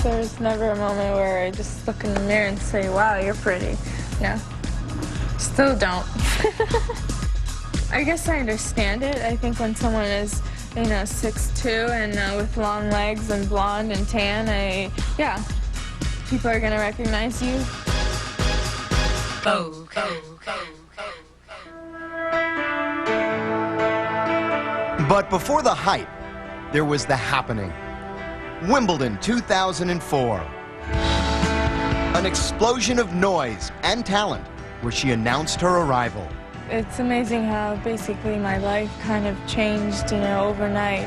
There's never a moment where I just look in the mirror and say, wow, you're pretty. No. Still don't. I guess I understand it. I think when someone is, 6'2" and with long legs and blonde and tan, yeah, people are gonna recognize you. But before the hype, there was the happening. Wimbledon 2004. An explosion of noise and talent where she announced her arrival. It's amazing how basically my life kind of changed, overnight.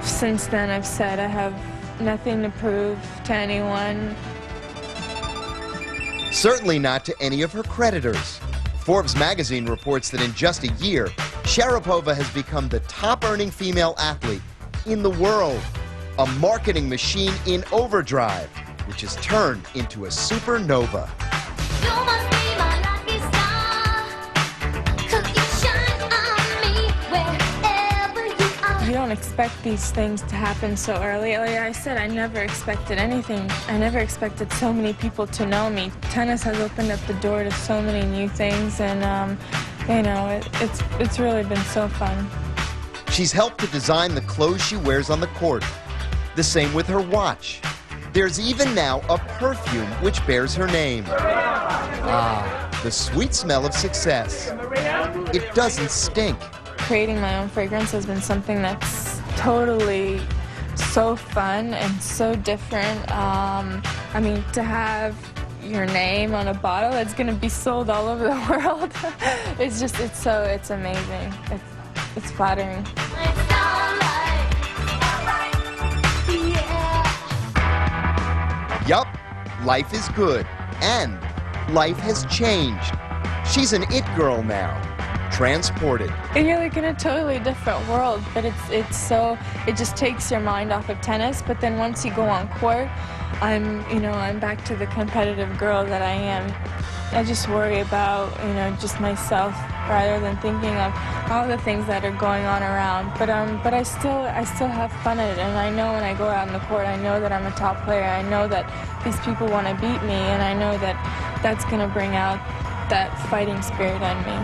Since then, I've said I have nothing to prove to anyone. Certainly not to any of her creditors. Forbes magazine reports that in just a year, Sharapova has become the top-earning female athlete in the world. A marketing machine in overdrive, which has turned into a supernova. You must be my lucky star, 'cause you shine on me wherever you are. You don't expect these things to happen so early. Like I said, I never expected anything. I never expected so many people to know me. Tennis has opened up the door to so many new things, and it's really been so fun. She's helped to design the clothes she wears on the court. The same with her watch. There's even now a perfume which bears her name. The sweet smell of success. It doesn't stink. Creating my own fragrance has been something that's totally so fun and so different. To have your name on a bottle that's going to be sold all over the world, it's amazing. It's flattering. Yup, life is good, and life has changed. She's an it girl now, transported. You're like in a totally different world, but it just takes your mind off of tennis. But then once you go on court, I'm back to the competitive girl that I am. I just worry about, just myself rather than thinking of all the things that are going on around. But I still have fun at it, and I know when I go out on the court, I know that I'm a top player. I know that these people want to beat me, and I know that that's going to bring out that fighting spirit in me.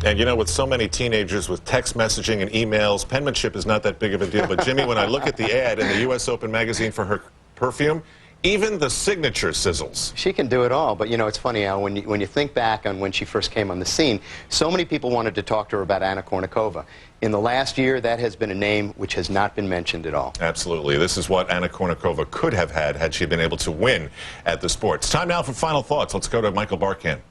And with so many teenagers with text messaging and emails, penmanship is not that big of a deal. But Jimmy, when I look at the ad in the U.S. Open magazine for her perfume, even the signature sizzles. She can do it all, but it's funny, Al, when you think back on when she first came on the scene, so many people wanted to talk to her about Anna Kournikova. In the last year, that has been a name which has not been mentioned at all. Absolutely. This is what Anna Kournikova could have had she been able to win at the sport. It's time now for final thoughts. Let's go to Michael Barkan.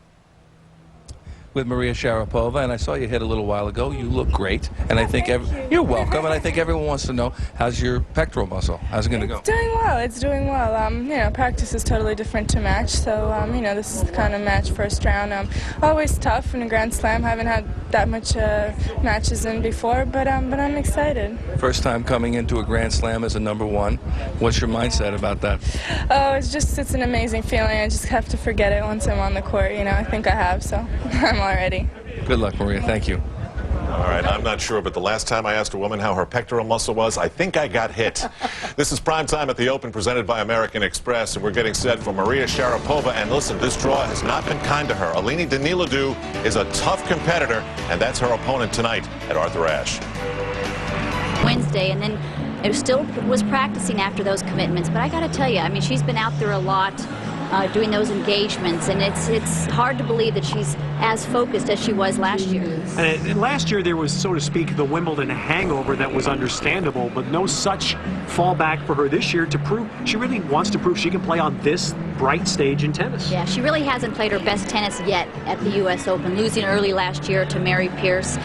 With Maria Sharapova, and I saw you hit a little while ago. You look great, and I think you're welcome. And I think everyone wants to know, how's your pectoral muscle? How's it going to go? It's doing well. It's doing well. Practice is totally different to match, so this is the kind of match first round. Always tough in a Grand Slam. Haven't had that much matches in before, but I'm excited. First time coming into a Grand Slam as a #1. What's your mindset about that? Oh, it's an amazing feeling. I just have to forget it once I'm on the court. I think I have, so I'm already. Good luck, Maria. Thank you. All right, I'm not sure, but the last time I asked a woman how her pectoral muscle was, I think I got hit. This is Prime Time at the Open, presented by American Express, and we're getting set for Maria Sharapova. And listen, this draw has not been kind to her. Eleni Daniilidou is a tough competitor, and that's her opponent tonight at Arthur Ashe. Wednesday, and then it still was practicing after those commitments. But I got to tell you, she's been out there a lot doing those engagements, and it's hard to believe that she's as focused as she was last year. And last year there was, so to speak, the Wimbledon hangover that was understandable, but no such fallback for her this year to prove she really wants to prove she can play on this bright stage in tennis. Yeah, she really hasn't played her best tennis yet at the U.S. Open, losing early last year to Mary Pierce.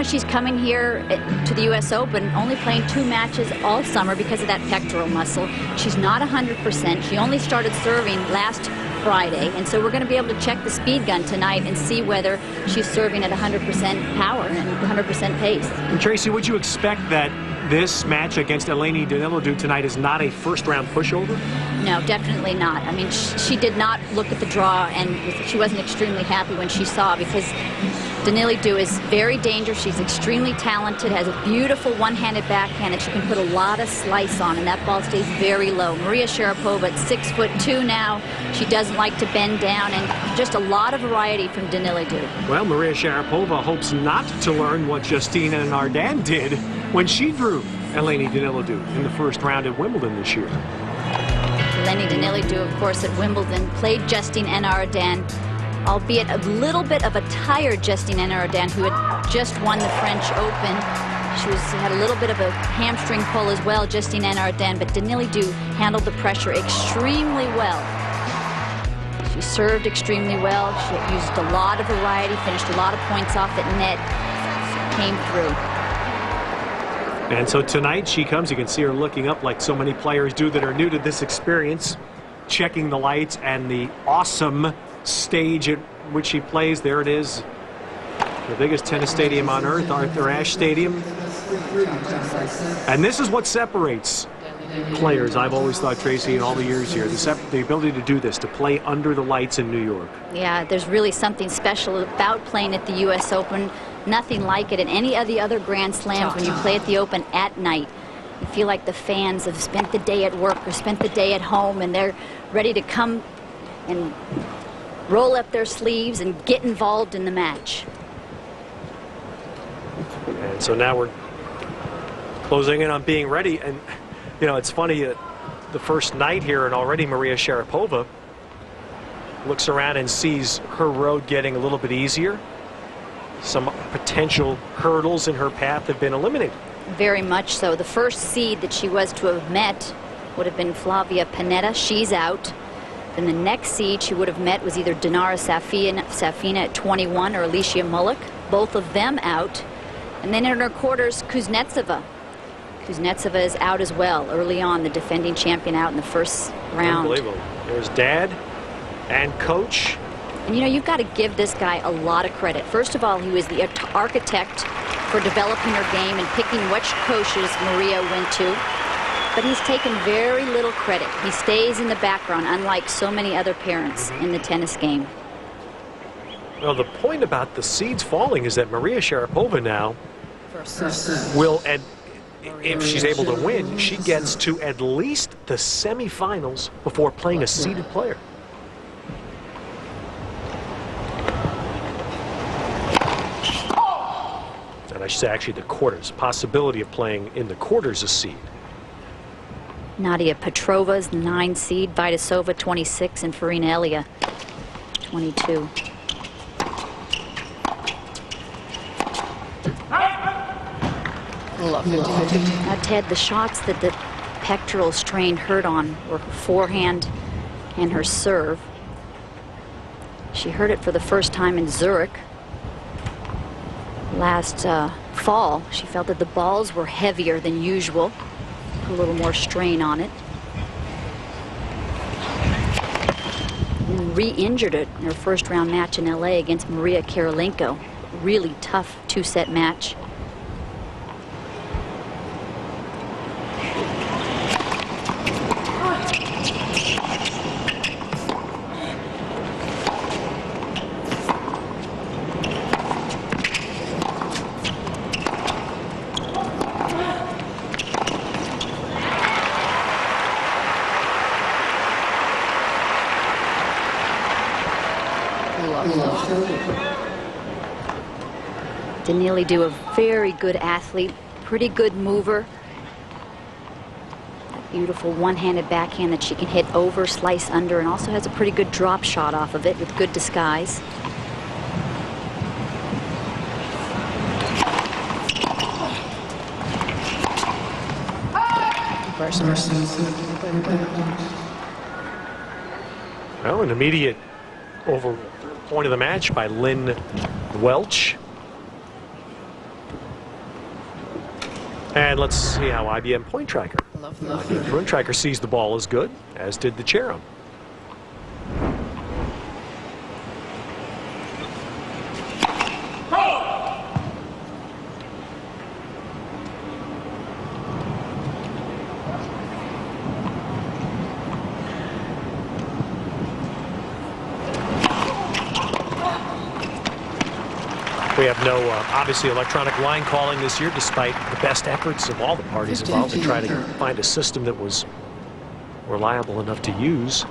She's coming here to the U.S. Open only playing 2 matches all summer because of that pectoral muscle. She's not 100%. She only started serving last Friday, and so we're going to be able to check the speed gun tonight and see whether she's serving at 100% power and 100% pace. And Tracy, would you expect that this match against Eleni Daniilidou tonight is not a first-round pushover? No, definitely not. She did not look at the draw, and she wasn't extremely happy when she saw, because Daniilidou is very dangerous. She's extremely talented, has a beautiful one-handed backhand that she can put a lot of slice on, and that ball stays very low. Maria Sharapova at 6'2" now. She doesn't like to bend down, and just a lot of variety from Daniilidou. Well, Maria Sharapova hopes not to learn what Justina Nardin did when she drew Eleni Daniilidou in the first round at Wimbledon this year. Eleni Daniilidou, of course, at Wimbledon, played Justine Nardin, albeit a little bit of a tired Justine Nardin, who had just won the French Open. She had a little bit of a hamstring pull as well, Justine Nardin, but Daniilidou handled the pressure extremely well. She served extremely well. She used a lot of variety, finished a lot of points off at net, came through. And so tonight she comes, you can see her looking up like so many players do that are new to this experience, checking the lights and the awesome stage at which she plays. There it is, the biggest tennis stadium on earth, Arthur Ashe Stadium. And this is what separates players, I've always thought, Tracy, in all the years here, the ability to do this, to play under the lights in New York. Yeah, there's really something special about playing at the U.S. Open. Nothing like it in any of the other Grand Slams when you play at the Open at night. You feel like the fans have spent the day at work or spent the day at home, and they're ready to come and roll up their sleeves and get involved in the match. And so now we're closing in on being ready. And, you know, it's funny, the first night here, and already Maria Sharapova looks around and sees her road getting a little bit easier. Some potential hurdles in her path have been eliminated. Very much so. The first seed that she was to have met would have been Flavia Pennetta. She's out. Then the next seed she would have met was either Dinara Safina at 21 or Alicia Mullick. Both of them out. And then in her quarters, Kuznetsova. Kuznetsova is out as well. Early on, the defending champion out in the first round. Unbelievable. There's dad and coach. And you know, you've got to give this guy a lot of credit. First of all, he was the architect for developing her game and picking which coaches Maria went to. But he's taken very little credit. He stays in the background, unlike so many other parents in the tennis game. Well, the point about the seeds falling is that Maria Sharapova now will, and if she's able to win, she gets to at least the semifinals before playing a seeded player. And I should say actually the quarters, possibility of playing in the quarters a seed. Nadia Petrova's 9 seed, Vitasova 26, and Farina Elia 22. Now, Ted, the shots that the pectoral strain hurt on were her forehand and her serve. She hurt it for the first time in Zurich last fall. She felt that the balls were heavier than usual, a little more strain on it. And re-injured it in her first round match in LA against Maria Karolinko. Really tough 2-set match. Daniilidou, a very good athlete, pretty good mover. That beautiful one-handed backhand that she can hit over, slice under, and also has a pretty good drop shot off of it with good disguise. Well, an immediate over point of the match by Lynn Welch. And let's see how IBM Point Tracker. IBM Point Tracker sees the ball as good, as did the Cherub. We have no, obviously, electronic line calling this year, despite the best efforts of all the parties involved to try to find a system that was reliable enough to use.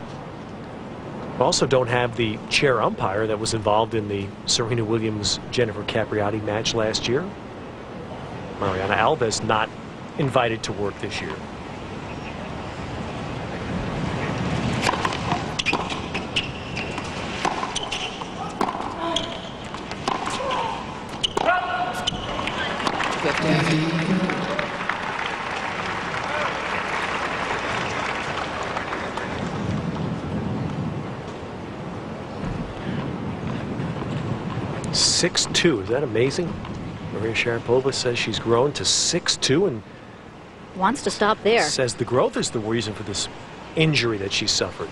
We also don't have the chair umpire that was involved in the Serena Williams-Jennifer Capriati match last year. Mariana Alves not invited to work this year. .6'2", is that amazing? Maria Sharapova says she's grown to 6'2" and Wants to stop there. says the growth is the reason for this injury that she suffered.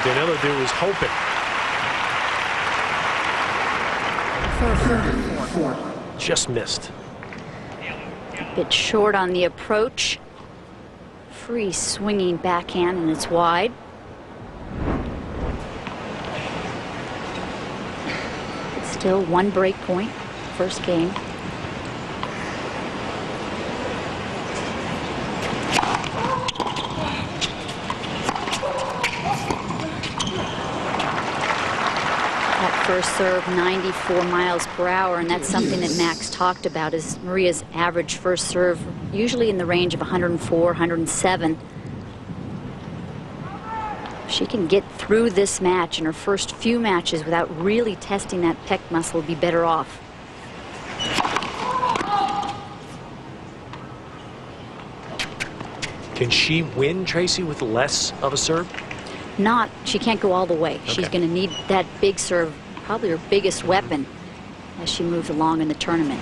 Daniilidou is hoping. Just missed. Bit short on the approach. Free swinging backhand, and it's wide. But still one break point, first game. First serve 94 miles per hour, and that's something that Max talked about, is Maria's average first serve usually in the range of 104, 107. If she can get through this match in her first few matches without really testing that pec muscle, will be better off. Can she win, Tracy, with less of a serve? Not, she can't go all the way. Okay. She's going to need that big serve, probably her biggest weapon, as she moves along in the tournament.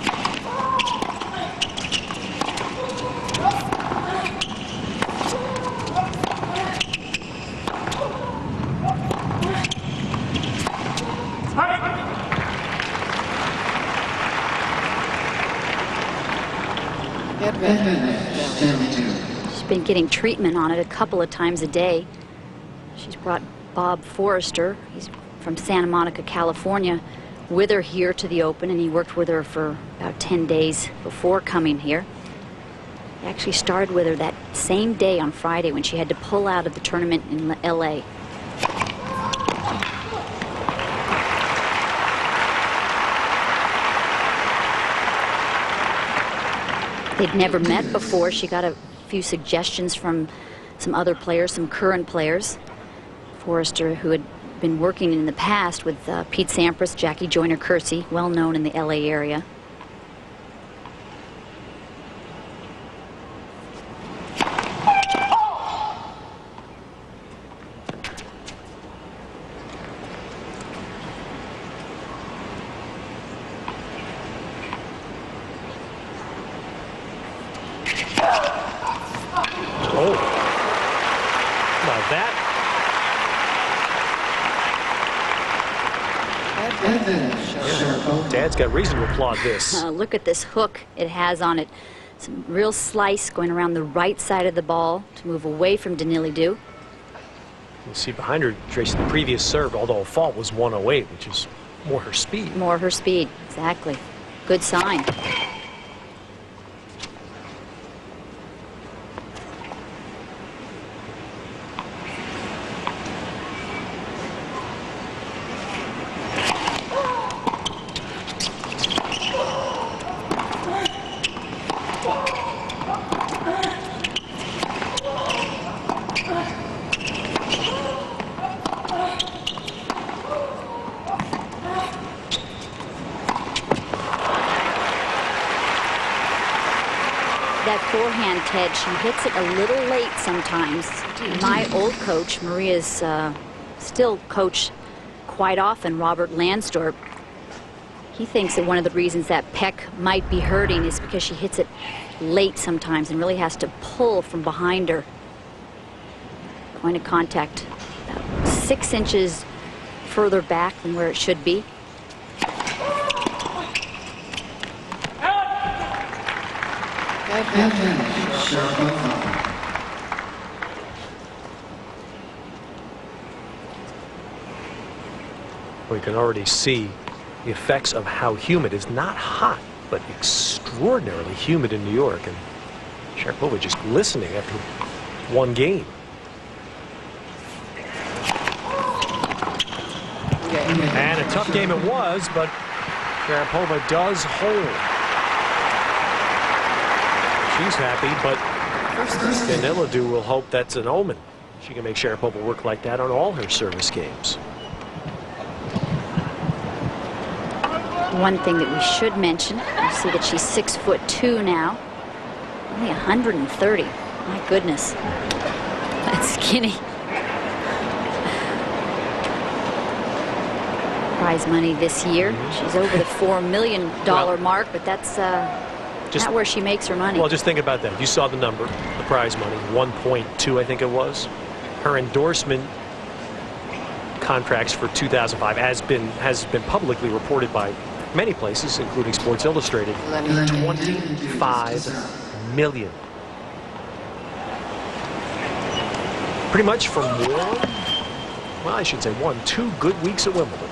She's been getting treatment on it a couple of times a day. She's brought Bob Forrester, he's from Santa Monica, California, with her here to the Open, and he worked with her for about 10 days before coming here. He actually started with her that same day on Friday when she had to pull out of the tournament in LA. They'd never met before. She got a few suggestions from some other players, some current players. Forrester, who had been working in the past with Pete Sampras, Jackie Joyner-Kersee, well known in the LA area. Oh, now that. Yeah. Dad's got reason to applaud this. Look at this hook it has on it. Some real slice going around the right side of the ball to move away from Daniilidou. You see behind her, Tracy, the previous serve, although a fault, was 108, which is more her speed. More her speed, exactly. Good sign. That forehand, Ted, she hits it a little late sometimes. My old coach, Maria's still coach quite often, Robert Lansdorp, he thinks that one of the reasons that pec might be hurting is because she hits it late sometimes and really has to pull from behind her. Point of contact about 6 inches further back than where it should be. We can already see the effects of how humid. It's not hot, but extraordinarily humid in New York. And Sharapova just glistening after one game. And a tough game it was, but Sharapova does hold. She's happy, but Daniilidou will hope that's an omen. She can make Sharapova work like that on all her service games. One thing that we should mention, you see that she's 6'2" now, only 130. My goodness, that's skinny. Prize money this year, she's over the $4 million mark, but that's not where she makes her money. Well, just think about that. You saw the number, the prize money, 1.2, I think it was. Her endorsement contracts for 2005 has been publicly reported by many places, including Sports Illustrated. 25 million. Pretty much from two good weeks at Wimbledon.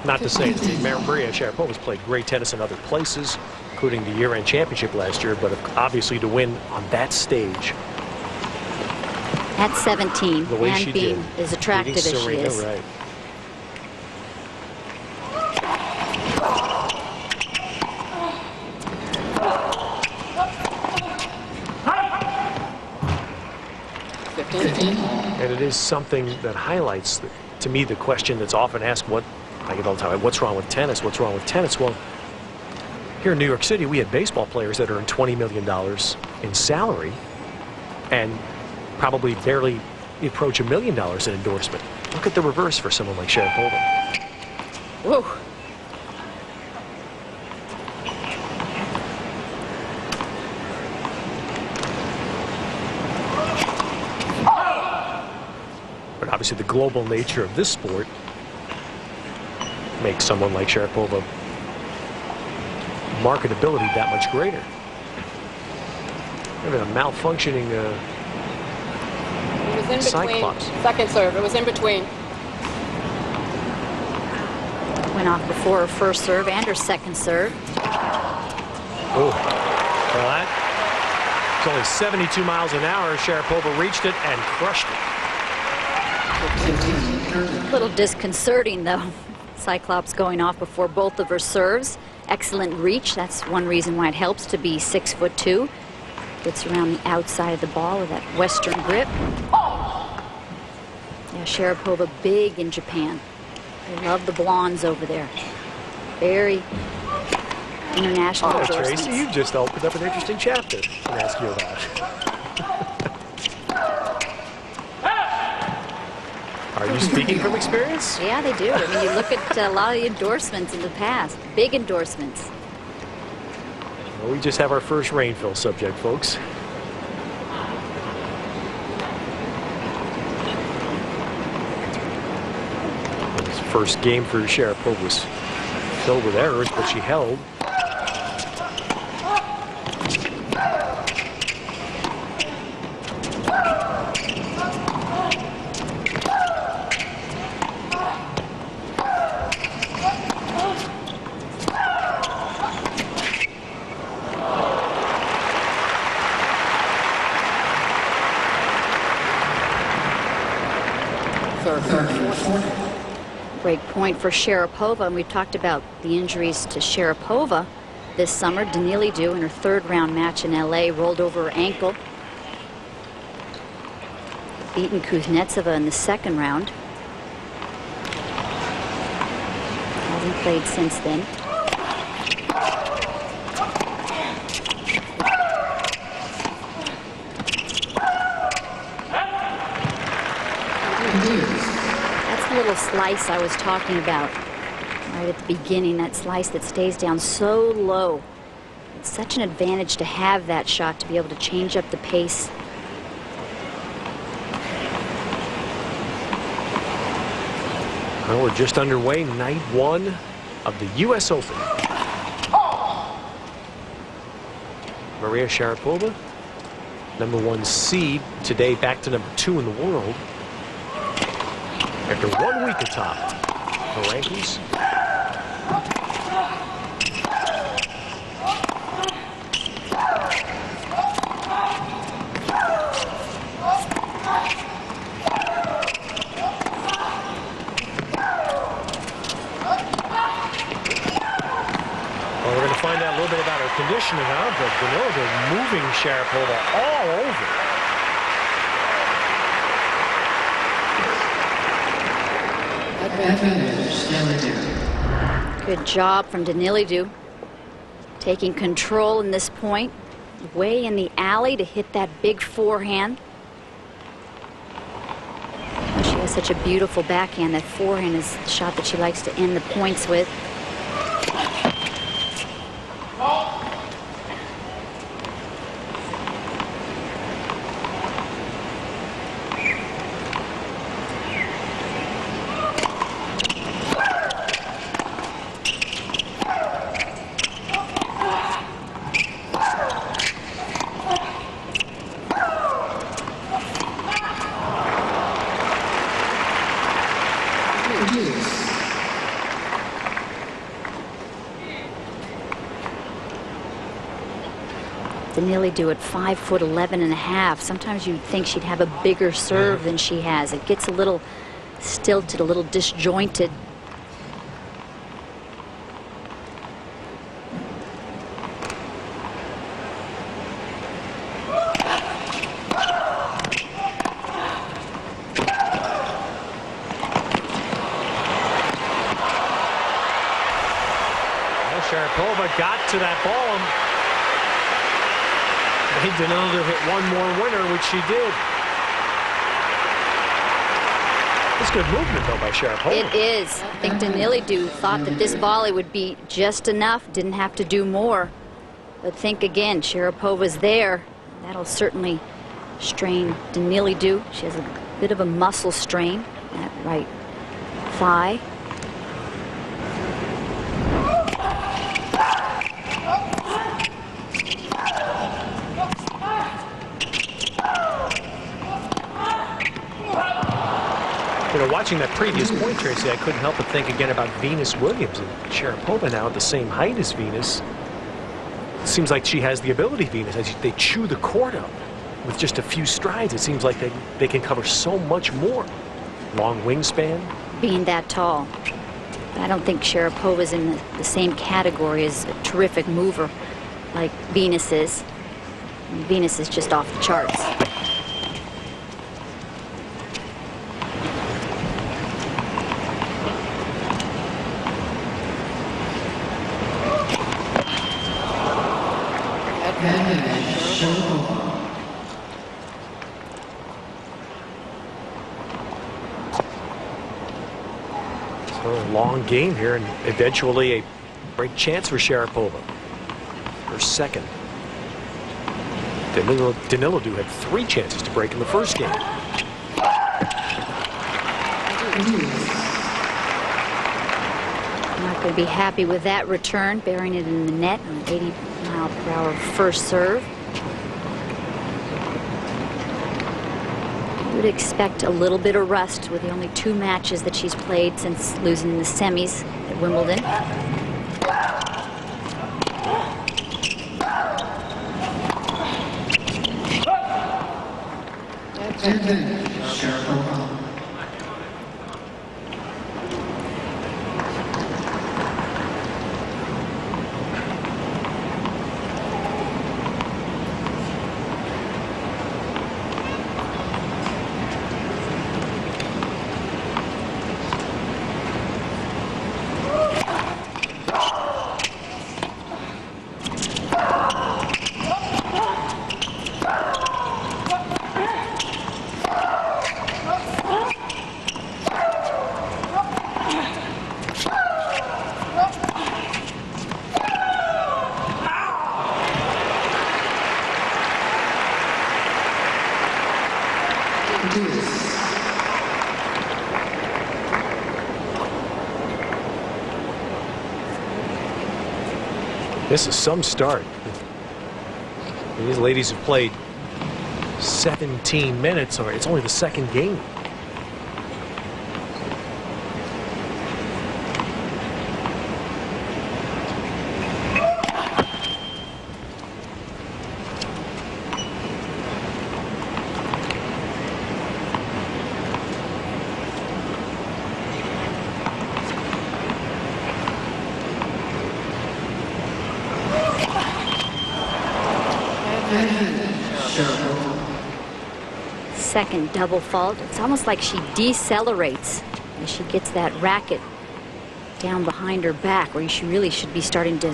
Not to say that Maria Sharapova's played great tennis in other places, including the year-end championship last year, but obviously to win on that stage. At 17, the way and she being did, as attractive as she is. Right. And it is something that highlights, to me, the question that's often asked, I get all the time, what's wrong with tennis? What's wrong with tennis? Well, here in New York City, we have baseball players that earn $20 million in salary and probably barely approach $1 million in endorsement. Look at the reverse for someone like Sharapova. Whoa. But obviously the global nature of this sport makes someone like Sharapova marketability that much greater. Having a malfunctioning It was in between. Cyclops. Second serve. It was in between. Went off before her first serve and her second serve. Oh, well, it's only 72 miles an hour. Sharapova reached it and crushed it. A little disconcerting, though. Cyclops going off before both of her serves. Excellent reach. That's one reason why it helps to be 6'2". Gets around the outside of the ball with that Western grip. Yeah, Sharapova big in Japan. They love the blondes over there. Very international endorsements. Tracy, you just opened up an interesting chapter to ask you about. Are you speaking from experience? Yeah, they do. I mean, you look at a lot of the endorsements in the past. Big endorsements. Well, we just have our first rainfill subject, folks. His first game for Sharapova was filled with errors, but she held. Break point for Sharapova, and we talked about the injuries to Sharapova this summer. Daniilidou in her third-round match in LA rolled over her ankle. Beaten Kuznetsova in the second round. Hasn't played since then. Little slice I was talking about right at the beginning, that slice that stays down so low. It's such an advantage to have that shot, to be able to change up the pace. Well, we're just underway, night one of the U.S. Open. Maria Sharapova, #1 seed, today back to #2 in the world. After 1 week atop the rankings. Find out a little bit about her conditioning now, but Daniilidou moving Sharapova all over. Good job from Daniilidou, taking control in this point, way in the alley to hit that big forehand. She has such a beautiful backhand. That forehand is the shot that she likes to end the points with. Daniilidou at 5'11½". Sometimes you'd think she'd have a bigger serve than she has. It gets a little stilted, a little disjointed. Well, Sharapova got to that ball. Made Daniilidou hit one more winner, which she did. It's good movement, though, by Sharapova. It is. I think Daniilidou thought that this volley would be just enough, didn't have to do more. But think again, Sharapova's there. That'll certainly strain Daniilidou. She has a bit of a muscle strain, that right thigh. You know, watching that previous point, Tracy, I couldn't help but think again about Venus Williams and Sharapova now at the same height as Venus. It seems like she has the ability, Venus, as they chew the court up with just a few strides. It seems like they can cover so much more. Long wingspan. Being that tall. I don't think Sharapova's in the same category as a terrific mover like Venus is. Venus is just off the charts. So a long game here, and eventually a great chance for Sharapova. Her second. Daniilidou had 3 chances to break in the first game. Not going to be happy with that return, burying it in the net on an 80-mile-per-hour first serve. You would expect a little bit of rust with the only 2 matches that she's played since losing in the semis at Wimbledon. This is some start. These ladies have played 17 minutes, or it's only the second game. Second double fault. It's almost like she decelerates as she gets that racket down behind her back, where she really should be starting to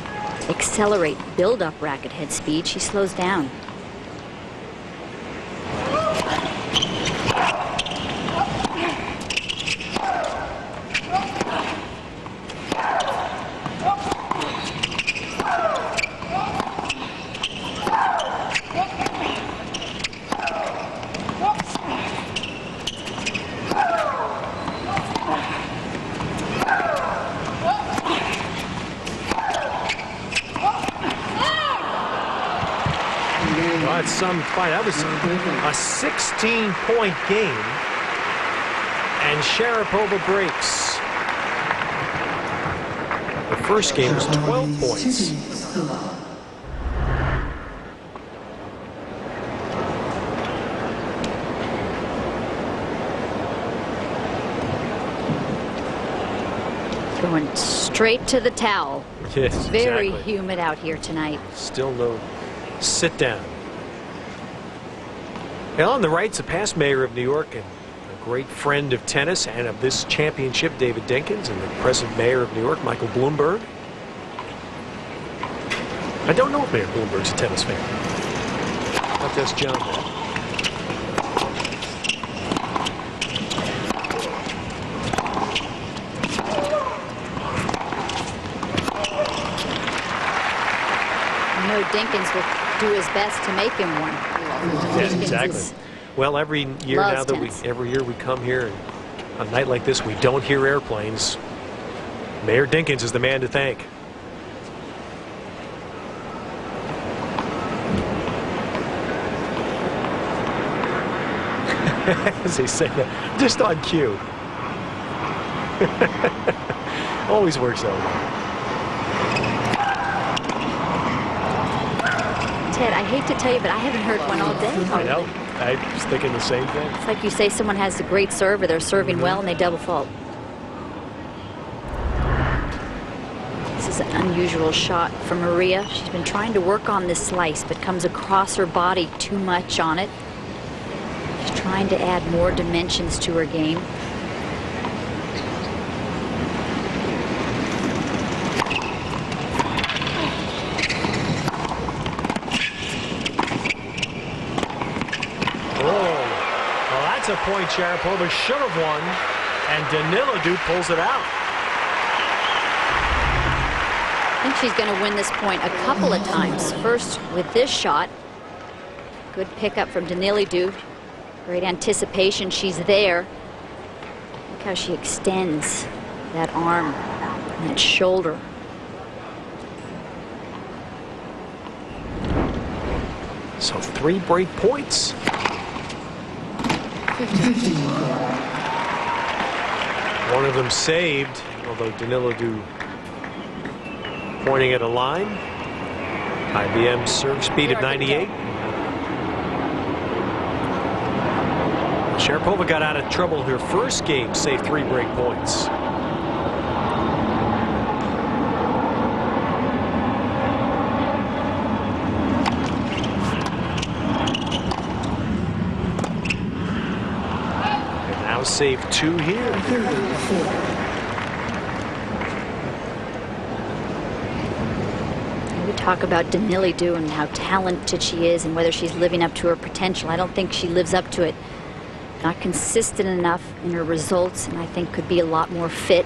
accelerate, build up racket head speed. She slows down. That was a 16-point game, and Sharapova breaks. The first game was 12 points. Going straight to the towel. Yes, Very exactly. humid out here tonight. Still no sit down. And on the right's a past mayor of New York and a great friend of tennis and of this championship, David Dinkins, and the present mayor of New York, Michael Bloomberg. I don't know if Mayor Bloomberg's a tennis fan. I'll have to ask John that. I know Dinkins will do his best to make him one. Yes, exactly. Well, every year Loves now that tennis. every year we come here, and on a night like this, we don't hear airplanes. Mayor Dinkins is the man to thank. As they say that, just on cue. Always works out. Ted, I hate to tell you, but I haven't heard one all day. I know. I was thinking the same thing. It's like you say someone has a great serve or they're serving well and they double fault. This is an unusual shot from Maria. She's been trying to work on this slice, but comes across her body too much on it. She's trying to add more dimensions to her game. A point Sharapova should have won, and Daniilidou pulls it out. I think she's going to win this point a couple of times. First with this shot. Good pickup from Daniilidou. Great anticipation. She's there. Look how she extends that arm and that shoulder. So 3 break points. One of them saved, although Daniilidou pointing at a line. IBM serve speed of 98. Sharapova got out of trouble her first game, saved 3 break points. Save 2 here. We talk about Daniilidou and how talented she is and whether she's living up to her potential. I don't think she lives up to it. Not consistent enough in her results, and I think could be a lot more fit.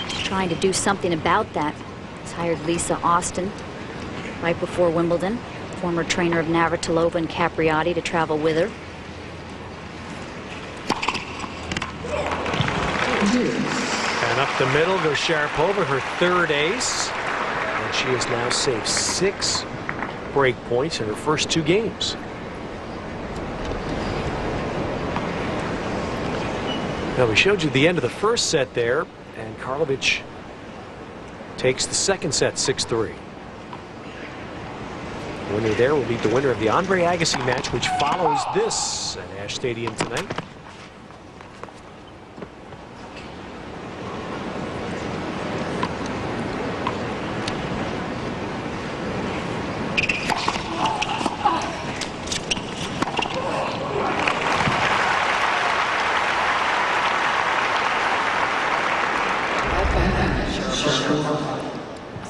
She's trying to do something about that. She's hired Lisa Austin right before Wimbledon, former trainer of Navratilova and Capriati, to travel with her. And up the middle goes Sharapova, her third ace. And she has now saved 6 break points in her first 2 games. Now, we showed you the end of the first set there, and Karlovic takes the second set 6-3. The winner there will beat the winner of the Andre Agassi match, which follows this at Ash Stadium tonight.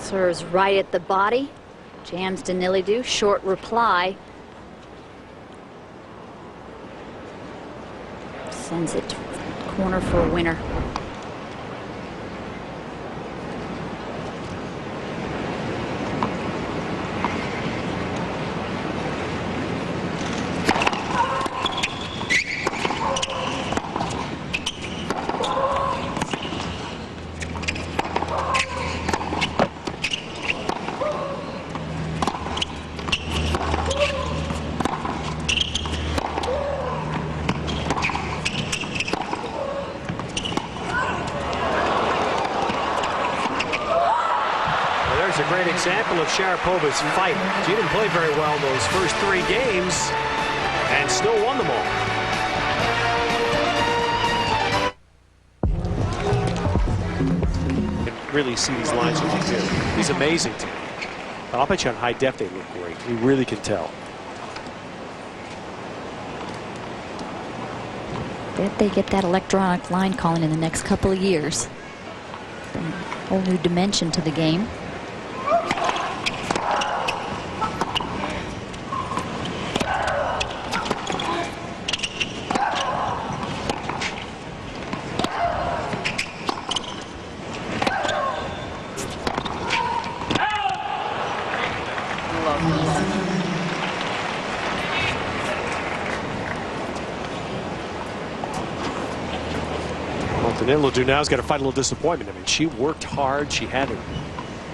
Serves right at the body. Jams Daniilidou. Short reply. Sends it to corner for a winner. There's a great example of Sharapova's fight. She didn't play very well those first 3 games and still won them all. You can really see these lines with you too. He's amazing to me. But I'll bet you on high def they look great. You really can tell. Bet they get that electronic line calling in the next couple of years. Bring a whole new dimension to the game. Daniilidou now's got to fight a little disappointment. I mean, she worked hard. She had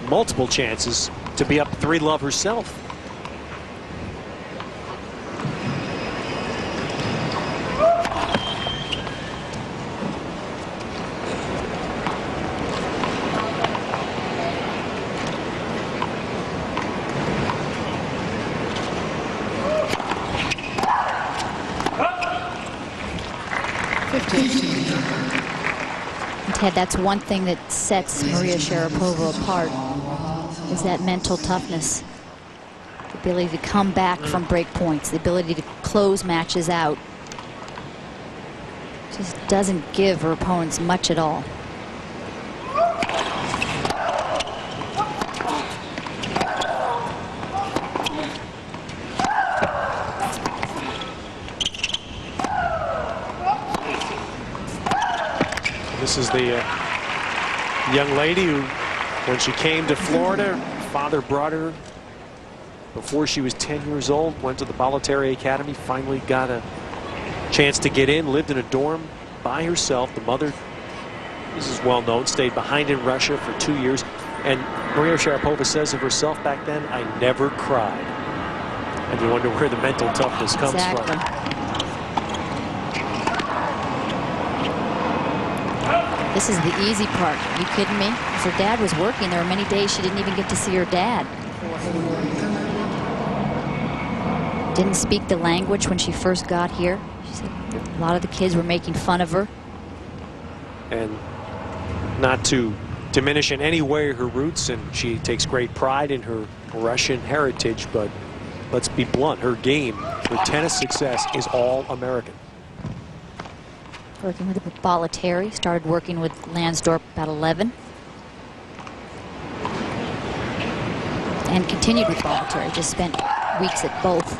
multiple chances to be up 3-love herself. Ted, that's one thing that sets Maria Sharapova apart, is that mental toughness. The ability to come back from break points, the ability to close matches out. Just doesn't give her opponents much at all. This is the young lady who, when she came to Florida, father brought her before she was 10 years old, went to the Bollettieri Academy, finally got a chance to get in, lived in a dorm by herself. The mother, this is well known, stayed behind in Russia for 2 years. And Maria Sharapova says of herself back then, "I never cried." And you wonder where the mental toughness comes Exactly. from. This is the easy part. Are you kidding me? As her dad was working, there were many days she didn't even get to see her dad. Didn't speak the language when she first got here. She said a lot of the kids were making fun of her. And not to diminish in any way her roots, and she takes great pride in her Russian heritage, but let's be blunt, her game, her tennis success is all American. Working with Bollettieri, started working with Lansdorp about 11. And continued with Bollettieri, just spent weeks at both.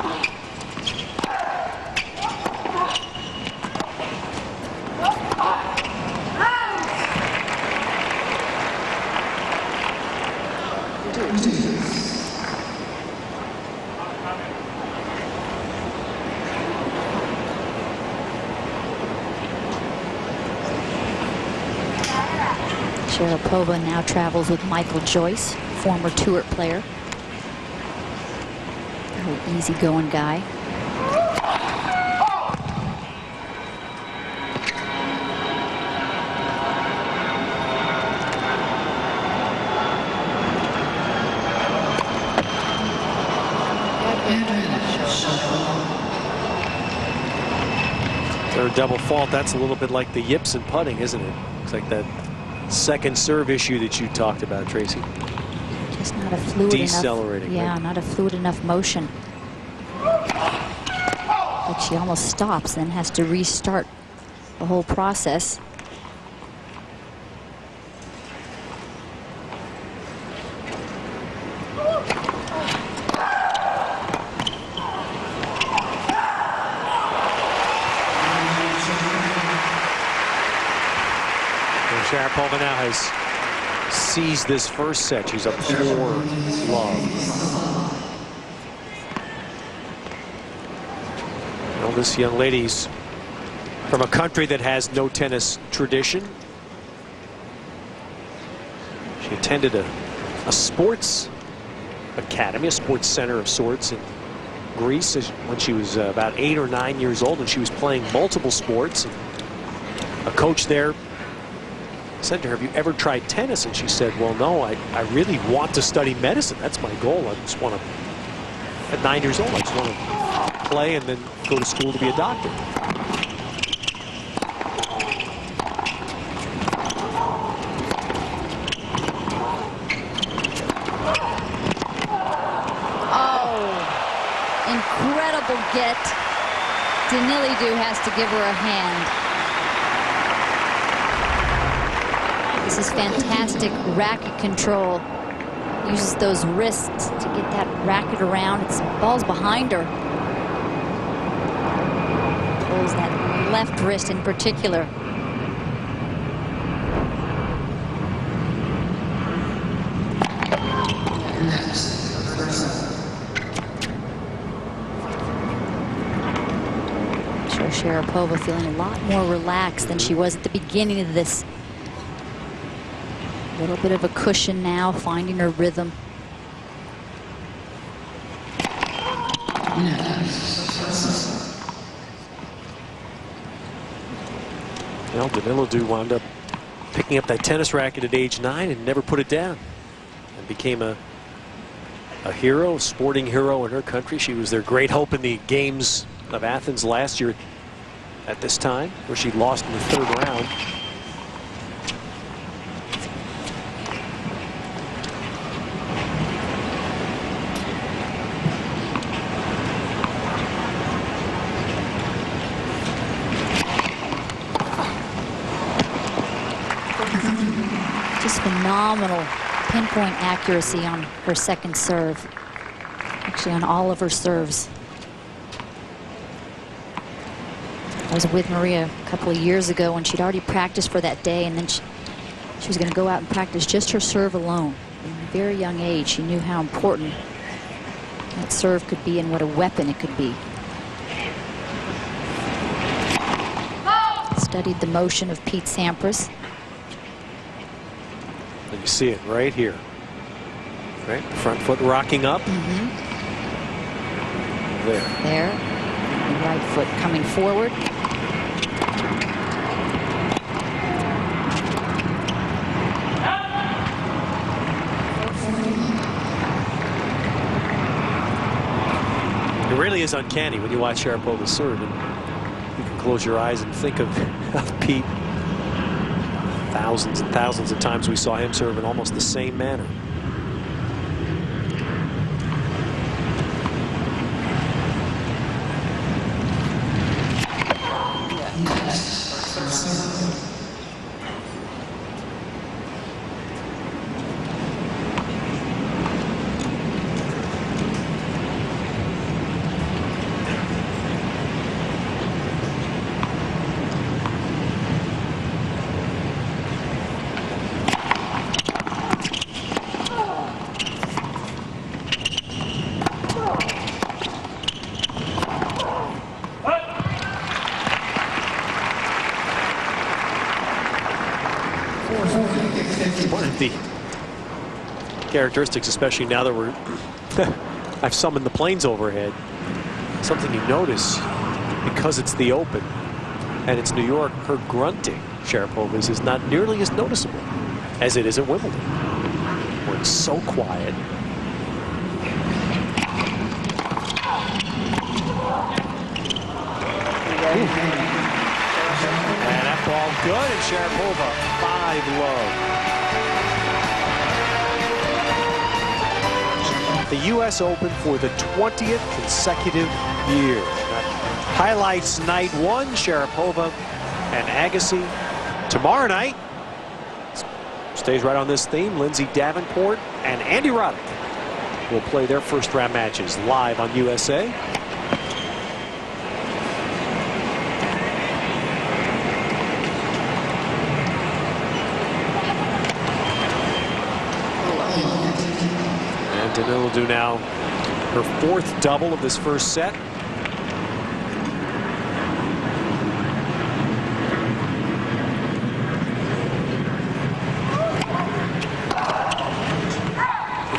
Sharapova now travels with Michael Joyce, former tour player. Very easygoing guy. Third double fault, that's a little bit like the yips and putting, isn't it? Looks like that second serve issue that you talked about, Tracy. Just not a fluid Decelerating, enough. Yeah, right? not a fluid enough motion. Like she almost stops, then has to restart the whole process. Sharapova now has seized this first set. She's up 4-love. Well, this young lady's from a country that has no tennis tradition. She attended a sports academy, a sports center of sorts in Greece when she was about 8 or 9 years old, and she was playing multiple sports. And a coach there said to her, "Have you ever tried tennis?" And she said, "Well, no, I really want to study medicine. That's my goal. I just want to, at 9 years old, I just want to play and then go to school to be a doctor." Oh, incredible get. Daniilidou has to give her a hand. This is fantastic racket control. Uses those wrists to get that racket around. It's ball's behind her. Pulls that left wrist in particular. Sure, Sharapova feeling a lot more relaxed than she was at the beginning of this. A little bit of a cushion now, finding her rhythm. Well, Daniilidou wound up picking up that tennis racket at age 9 and never put it down, and became a hero, a sporting hero in her country. She was their great hope in the Games of Athens last year at this time, where she lost in the 3rd round. Just phenomenal pinpoint accuracy on her second serve. Actually, on all of her serves. I was with Maria a couple of years ago when she'd already practiced for that day, and then she was going to go out and practice just her serve alone. At a very young age, she knew how important that serve could be and what a weapon it could be. Studied the motion of Pete Sampras. You see it right here. Right, front foot rocking up. There. The right foot coming forward. It really is uncanny when you watch Sharapova serve, and you can close your eyes and think of Pete. Thousands and thousands of times we saw him serve in almost the same manner. One of the characteristics, especially now that we're I've summoned the planes overhead, something you notice because it's the Open and it's New York, her grunting, Sharapova's, is not nearly as noticeable as it is at Wimbledon, where it's so quiet. And that ball good, and Sharapova 5 love. The U.S. Open for the 20th consecutive year. Highlights night 1, Sharapova and Agassi. Tomorrow night, stays right on this theme, Lindsay Davenport and Andy Roddick will play their first round matches live on USA. And Daniilidou now her 4th double of this first set.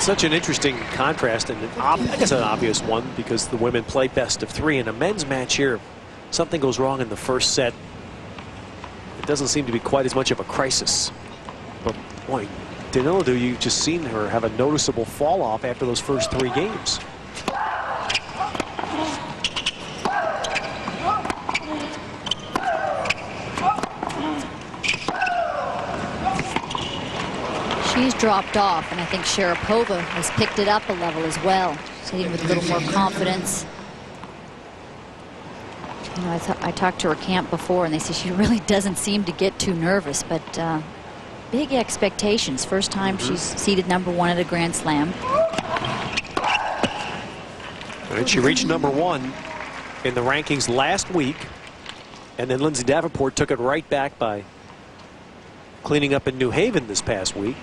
Such an interesting contrast, and I guess an obvious one, because the women play best of 3. In a men's match here, something goes wrong in the first set, it doesn't seem to be quite as much of a crisis. But boy, Daniilidou, you've just seen her have a noticeable fall off after those first 3 games. She's dropped off, and I think Sharapova has picked it up a level as well. She's hitting with a little more confidence. You know, I talked to her camp before, and they say she really doesn't seem to get too nervous, but big expectations. First time she's seeded #1 at a Grand Slam. And she reached #1 in the rankings last week, and then Lindsay Davenport took it right back by cleaning up in New Haven this past week.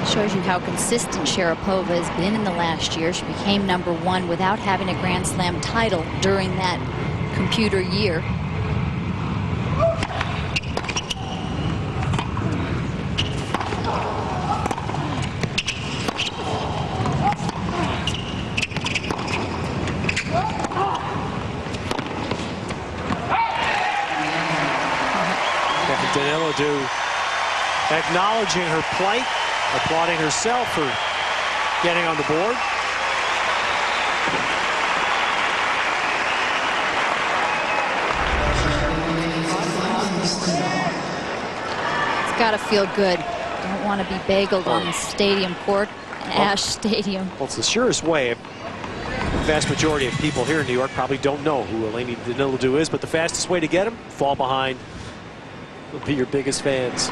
Shows you how consistent Sharapova has been in the last year. She became #1 without having a Grand Slam title during that computer year. Daniilidou acknowledging her plight, applauding herself for getting on the board. It's got to feel good. Don't want to be bageled on the stadium court, Ash Stadium. Well, it's the surest way. The vast majority of people here in New York probably don't know who Eleni Daniilidou is, but the fastest way to get him, fall behind. Will be your biggest fans.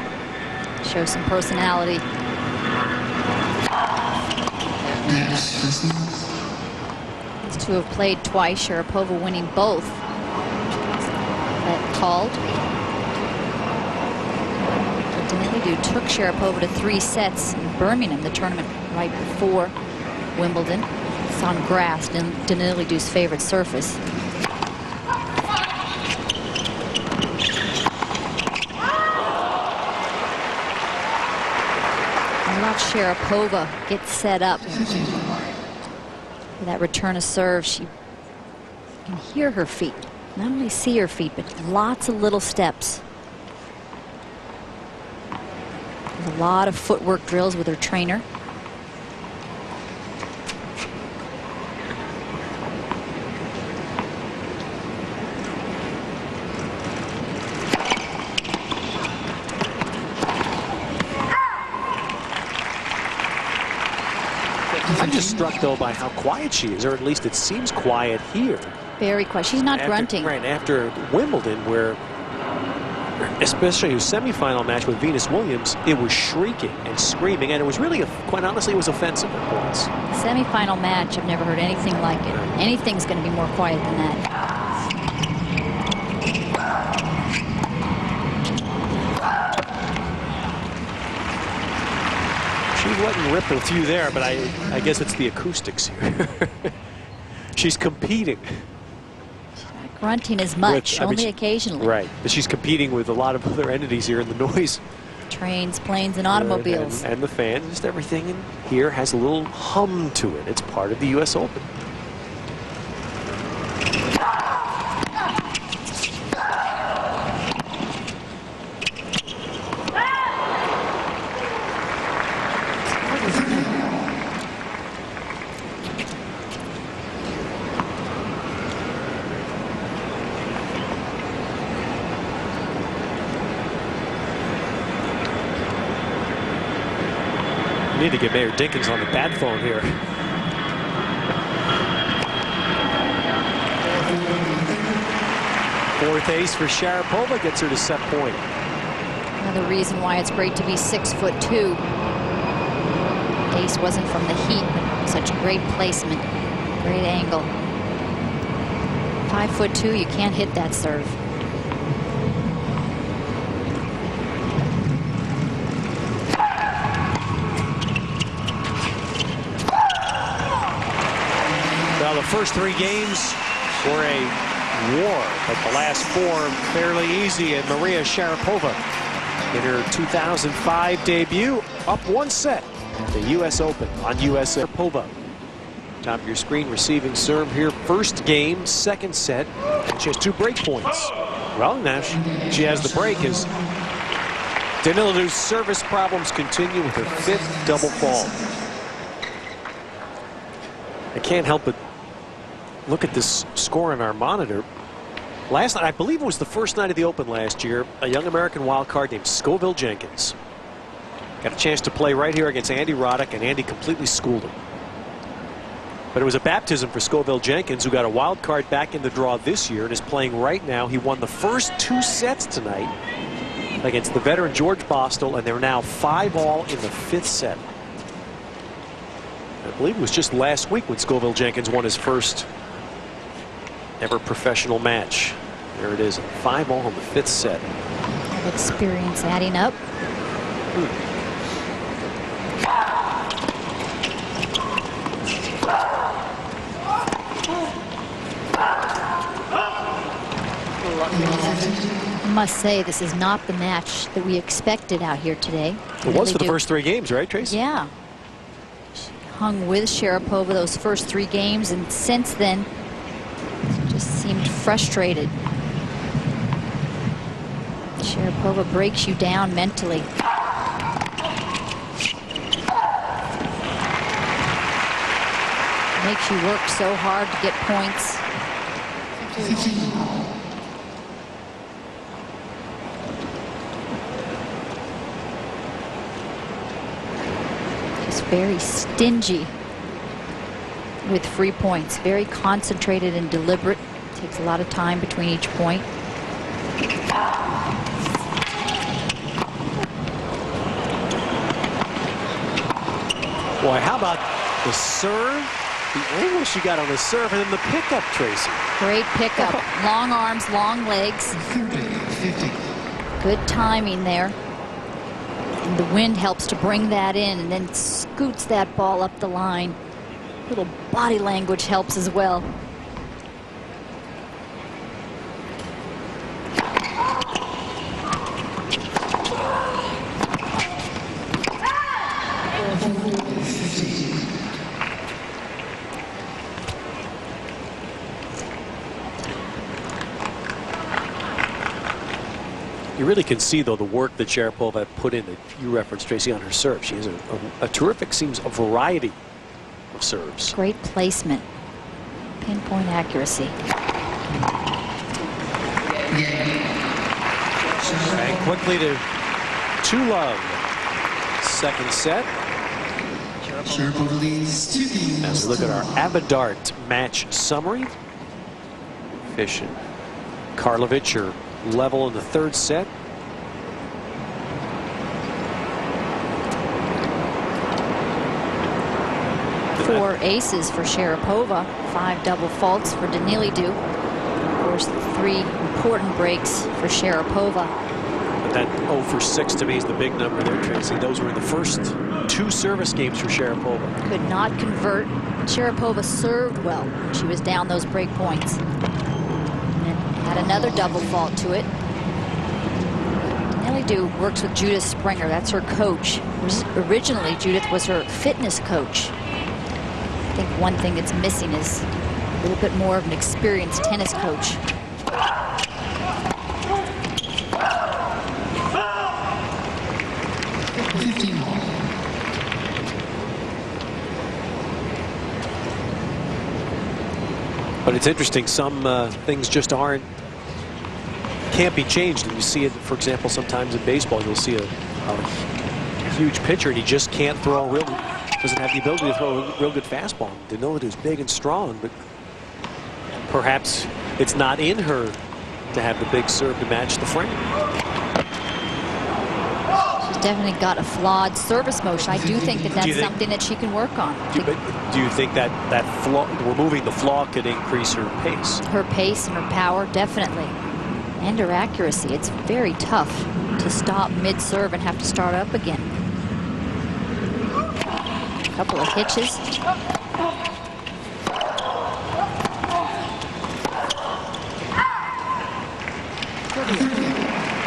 Show some personality. These two have played twice. Sharapova winning both. That called. Daniilidou took Sharapova to 3 sets in Birmingham, the tournament right before Wimbledon. It's on grass, Daniilidou's favorite surface. Watch Sharapova get set up for that return of serve. She can hear her feet, not only see her feet, but lots of little steps. There's a lot of footwork drills with her trainer. I'm just struck, though, by how quiet she is, or at least it seems quiet here. Very quiet. She's not grunting. Right, after Wimbledon, where, especially her semifinal match with Venus Williams, it was shrieking and screaming, and it was really, quite honestly, it was offensive at points. Semifinal match, I've never heard anything like it. Anything's going to be more quiet than that. letting rip a few there, but I guess it's the acoustics here. She's competing. Not grunting as much, only occasionally. Right, but she's competing with a lot of other entities here in the noise. Trains, planes, and automobiles. And the fans, just everything in here has a little hum to it. It's part of the U.S. Open. Need to get Mayor Dinkins on the bat phone here. Fourth ace for Sharapova gets her to set point. Another reason why it's great to be 6'2". Ace wasn't from the heat, but such great placement, great angle. 5'2", you can't hit that serve. Well, the first 3 games were a war, but the last 4 fairly easy. And Maria Sharapova, in her 2005 debut, up 1 set at the U.S. Open on U.S. Sharapova. Top of your screen, receiving serve here. First game, second set. And she has 2 break points. Well, now she has the break as Daniilidou's service problems continue with her 5th double fault. I can't help but look at this score on our monitor. Last night, I believe it was the first night of the Open last year, a young American wild card named Scoville Jenkins got a chance to play right here against Andy Roddick, and Andy completely schooled him. But it was a baptism for Scoville Jenkins, who got a wild card back in the draw this year and is playing right now. He won the first 2 sets tonight against the veteran George Bostel, and they're now 5-all in the 5th set. I believe it was just last week when Scoville Jenkins won his first ever professional match. There it is, 5-all in the 5th set. Experience adding up. I must say, this is not the match that we expected out here today. It was for the first 3 games, right, Tracy? Yeah. She hung with Sharapova those first 3 games, and since then, just seemed frustrated. Sharapova breaks you down mentally. Makes you work so hard to get points. Just very stingy with free points. Very concentrated and deliberate. Takes a lot of time between each point. Boy, how about the serve? The angle she got on the serve, and then the pickup, Tracy. Great pickup. Long arms, long legs. Good timing there. And the wind helps to bring that in, and then scoots that ball up the line. Little body language helps as well. You really can see, though, the work that Sharapova put in that you referenced, Tracy, on her serve. She has a terrific, seems a variety of serves. Great placement. Pinpoint accuracy. And quickly to 2-love. Second set. As we look at our Avidart match summary, Fish and Karlovic are level in the 3rd set. Four aces for Sharapova, 5 double faults for Daniilidou. Of course, 3 important breaks for Sharapova. That 0 for 6 to me is the big number there, Tracy. Those were in the first 2 service games for Sharapova. Could not convert. Sharapova served well. She was down those break points. And then had another double fault to it. Daniilidou works with Judith Springer. That's her coach. Originally, Judith was her fitness coach. I think one thing that's missing is a little bit more of an experienced tennis coach. But it's interesting, some things just can't be changed. And you see it, for example, sometimes in baseball, you'll see a huge pitcher and he just can't throw doesn't have the ability to throw a real good fastball. Daniilidou's big and strong, but perhaps it's not in her to have the big serve to match the frame. She's definitely got a flawed service motion. I do think that that's something that she can work on. Do you think that flaw, removing the flaw, could increase her pace? Her pace and her power, definitely. And her accuracy. It's very tough to stop mid-serve and have to start up again. A couple of hitches.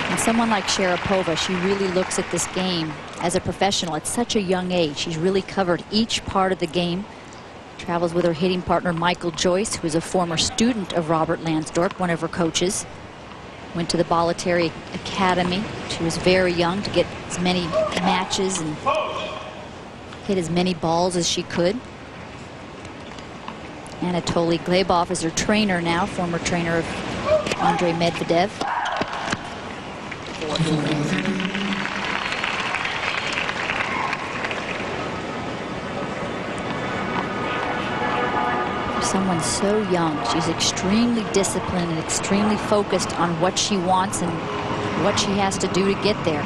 And someone like Sharapova, she really looks at this game as a professional at such a young age. She's really covered each part of the game. Travels with her hitting partner Michael Joyce, who is a former student of Robert Lansdorp, one of her coaches. Went to the Bollettieri Academy. She was very young to get as many matches and hit as many balls as she could. Anatoly Glebov is her trainer now, former trainer of Andrei Medvedev. Someone so young, she's extremely disciplined and extremely focused on what she wants and what she has to do to get there.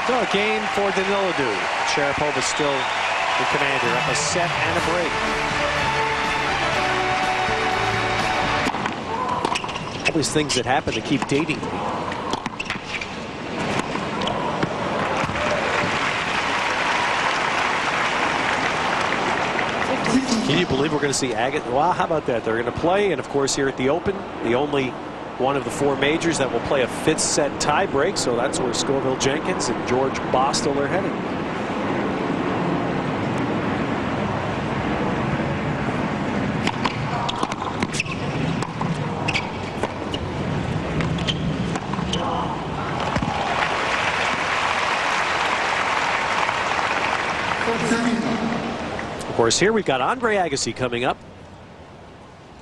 So a game for Daniilidou. Sharapova still the commander, up a set and a break. All these things that happen to keep dating me. Can you believe we're going to see Agate? Well, how about that? They're going to play, and of course here at the Open, the only one of the 4 majors that will play a 5th set tie break, so that's where Scoville Jenkins and George Bostel are heading. Of course, here we've got Andre Agassi coming up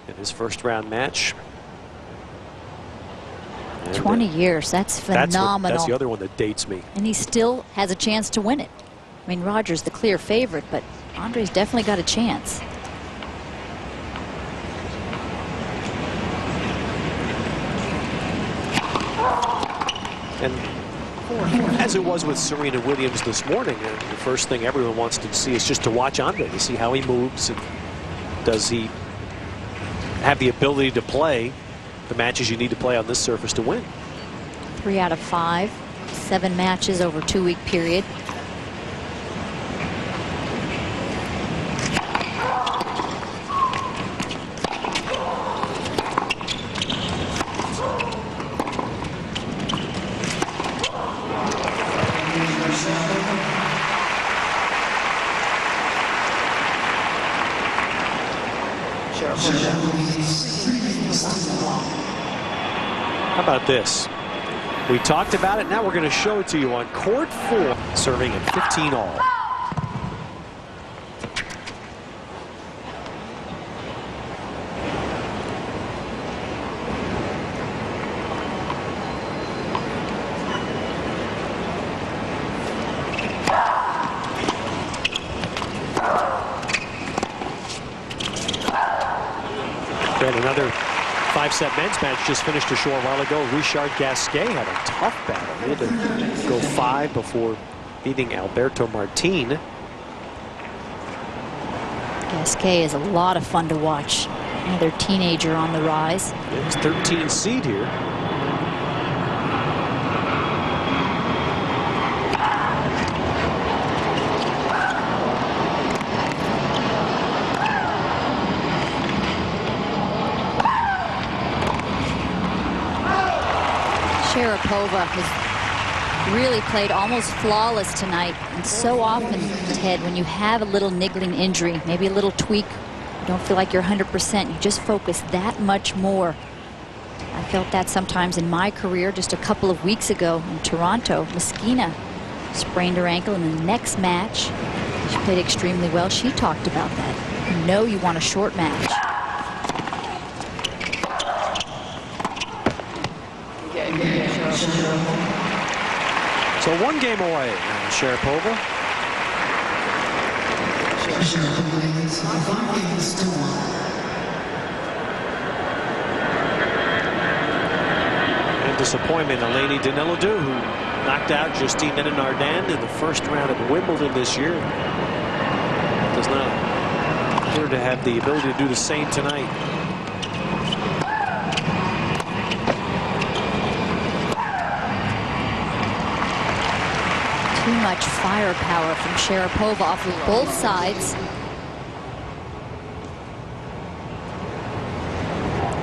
in his first round match. 20 years, that's phenomenal. That's the other one that dates me. And he still has a chance to win it. I mean, Roger's the clear favorite, but Andre's definitely got a chance. And as it was with Serena Williams this morning, the first thing everyone wants to see is just to watch Andre, to see how he moves, and does he have the ability to play the matches you need to play on this surface to win. 3 out of 5, 7 matches over a 2-week period. How about this? We talked about it, now we're going to show it to you on court 4, serving at 15 all. And another 5-set men's match just finished a short while ago. Richard Gasquet had a tough battle. He had to go 5 before beating Alberto Martin. Gasquet is a lot of fun to watch. Another teenager on the rise. He's 13 seed here. Sharapova has really played almost flawless tonight. And so often, Ted, when you have a little niggling injury, maybe a little tweak, you don't feel like you're 100%, you just focus that much more. I felt that sometimes in my career. Just a couple of weeks ago in Toronto, Meskina sprained her ankle in the next match. She played extremely well. She talked about that. You know you want a short match. So 1 game away, Sharapova. And disappointment, Eleni Daniilidou, who knocked out Justine Nardin in the first round at Wimbledon this year, does not appear to have the ability to do the same tonight. Too much firepower from Sharapova off of both sides.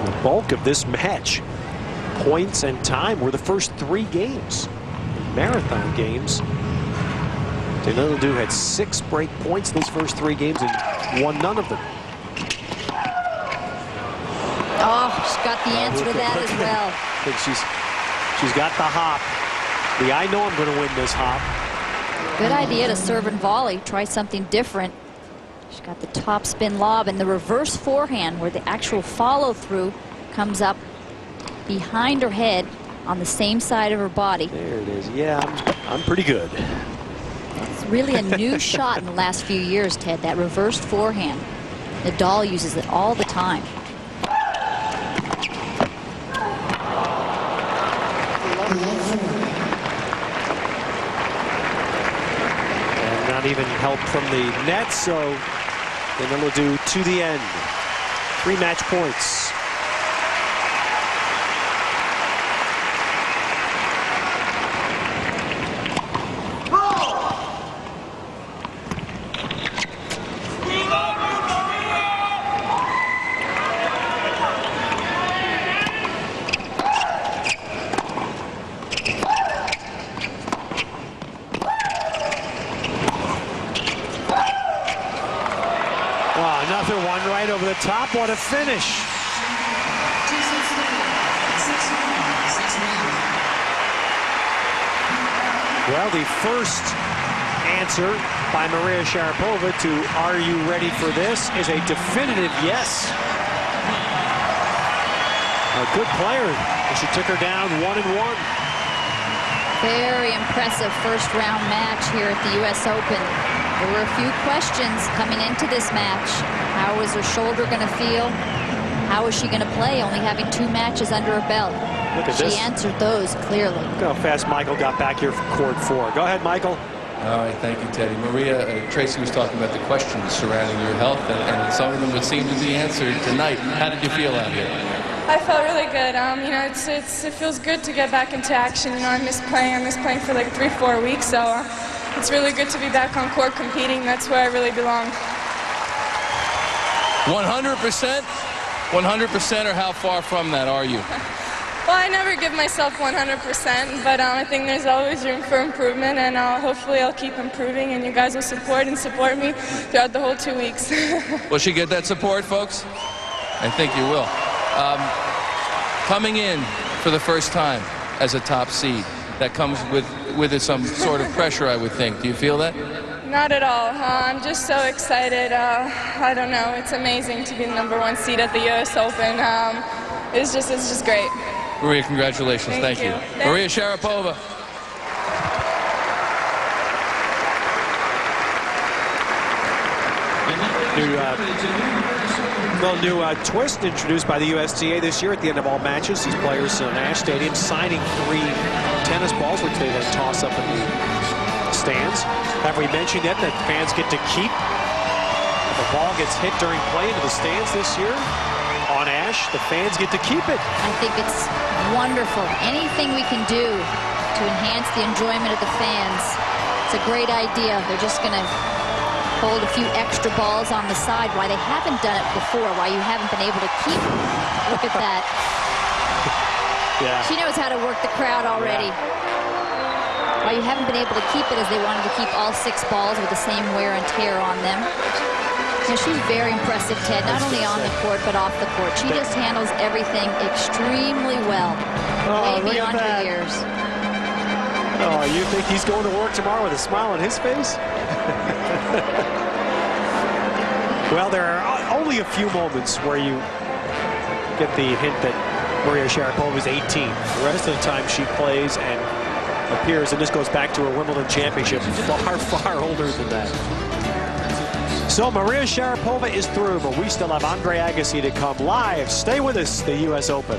The bulk of this match, points and time, were the first 3 games. Marathon games. Daniilidou had 6 break points those first 3 games and won none of them. Oh, she's got the answer to that as well. I think she's got the hop. I know I'm going to win this hop. Good idea to serve and volley. Try something different. She's got the top spin lob and the reverse forehand where the actual follow through comes up behind her head on the same side of her body. There it is. Yeah, I'm pretty good. It's really a new shot in the last few years, Ted, that reversed forehand. Nadal uses it all the time. Not even help from the net, so Daniilidou to the end. 3 match points. Another one right over the top. What a finish. Well, the first answer by Maria Sharapova to "Are you ready for this?" is a definitive yes. A good player. She took her down 1-1. Very impressive first round match here at the U.S. Open. There were a few questions coming into this match. How was her shoulder going to feel? How was she going to play, only having 2 matches under her belt? Look at she this. answered those clearly. Look how fast Michael got back here from court 4. Go ahead, Michael. All right, thank you, Teddy. Maria, Tracy was talking about the questions surrounding your health, and some of them would seem to be answered tonight. How did you feel out here? I felt really good. You know, it feels good to get back into action. You know, I missed playing for like 3-4 weeks, so it's really good to be back on court competing. That's where I really belong. 100%? 100%, or how far from that are you? Well, I never give myself 100%, but I think there's always room for improvement, and hopefully I'll keep improving, and you guys will support me throughout the whole 2 weeks. Will she get that support, folks? I think you will. Coming in for the first time as a top seed, that comes with it some sort of pressure, I would think. Do you feel that? Not at all. I'm just so excited. I don't know. It's amazing to be the #1 seed at the U.S. Open. It's just great. Maria, congratulations. Thank you. Maria Sharapova. Well, new twist introduced by the USTA this year at the end of all matches. These players in Nash Stadium signing 3 tennis balls, which they then toss up in the stands. Have we mentioned yet that fans get to keep? If a ball gets hit during play into the stands this year on Ash, the fans get to keep it. I think it's wonderful. Anything we can do to enhance the enjoyment of the fans, it's a great idea. They're just going to hold a few extra balls on the side. Why they haven't done it before, why you haven't been able to keep. Look at that. Yeah. She knows how to work the crowd already. Why you haven't been able to keep it is they wanted to keep all 6 balls with the same wear and tear on them. You know, she's very impressive, Ted, not only on the court but off the court. She just handles everything extremely well, way beyond her years. Oh, you think he's going to work tomorrow with a smile on his face? Well, there are only a few moments where you get the hint that Maria Sharapova is 18. The rest of the time she plays and appears, and this goes back to her Wimbledon championship, far, far older than that. So Maria Sharapova is through, but we still have Andre Agassi to come live. Stay with us, the U.S. Open.